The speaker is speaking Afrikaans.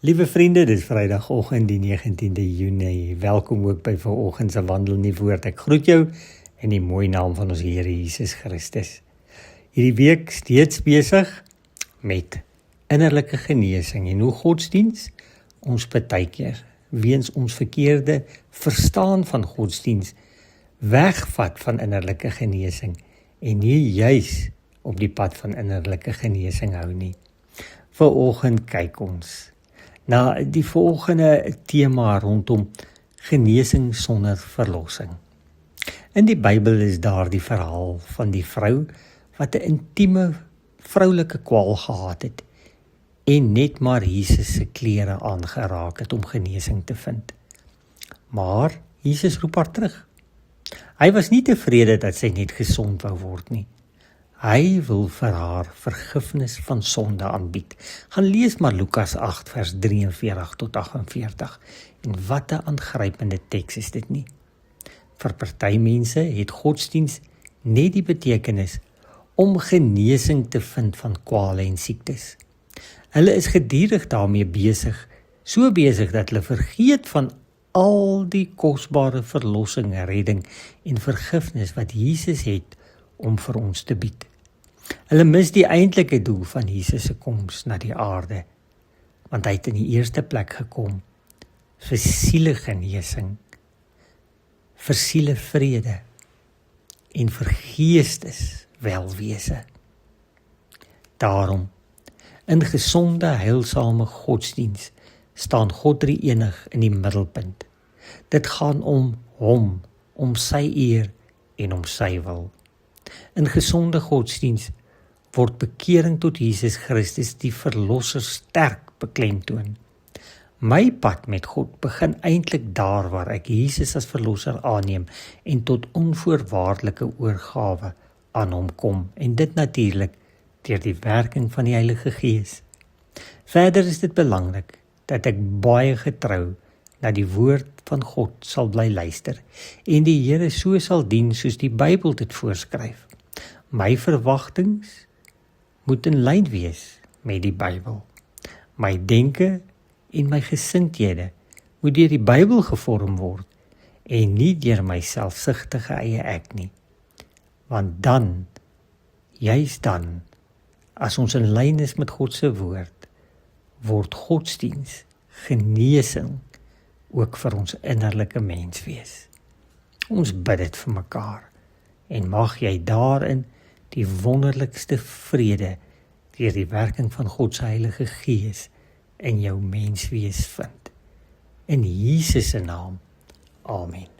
Liewe vriende, dit is Vrydagoggend die 19de Junie. Welkom ook by vanoggend se Wandel in die Woord. Ek groet jou in die mooi naam van ons Here Jesus Christus. Hierdie week steeds besig met innerlike genesing en hoe godsdiens ons partykeer weens ons verkeerde verstaan van godsdiens wegvat van innerlike genesing en nie juis op die pad van innerlike genesing hou nie. Vanoggend kyk ons na die volgende tema rondom genesing sonder verlossing. In die Bybel is daar die verhaal van die vrou wat 'n intieme vroulike kwaal gehad het en net maar Jesus se klere aangeraak het om genesing te vind. Maar Jesus roep haar terug. Hy was nie tevrede dat sy net gesond wou word nie. Hy wil vir haar vergifnis van sonde aanbied. Gaan lees maar Lukas 8 vers 43 tot 48. En wat 'n aangrypende teks is dit nie. Vir party mense het godsdiens net die betekenis om genesing te vind van kwale en siektes. Hulle is gedurig daarmee besig, so besig dat hulle vergeet van al die kosbare verlossing, redding en vergifnis wat Jesus het om vir ons te bied. Hulle mis die eintlike doel van Jesus se koms na die aarde, want hy het in die eerste plek gekom vir sielegenesing, vir sielevrede en vir geesteswelwese. Daarom, in gesonde, heilsame godsdiens staan God drie-enig in die middelpunt. Dit gaan om hom, om sy eer en om sy wil. In gesonde godsdiens word bekering tot Jesus Christus die Verlosser sterk beklemtoon. My pad met God begin eintlik daar waar ek Jesus as Verlosser aanneem en tot onvoorwaardelike oorgawe aan hom kom, en dit natuurlik deur die werking van die Heilige Gees. Verder is dit belangrik dat ek baie getrou na die woord van God sal bly luister en die Here so sal dien soos die Bybel dit voorskryf. My verwagtings moet in lyn wees met die Bybel. My denke en my gesindhede moet deur die Bybel gevorm word en nie deur my selfsugtige eie ek nie. Want dan, juis dan, as ons in lyn is met God se woord, word godsdiens, genesing, ook vir ons innerlike mens wees. Ons bid dit vir mekaar en mag jy daarin die wonderlikste vrede deur die werking van God se Heilige Gees in jou menswees vind. In Jesus se naam. Amen.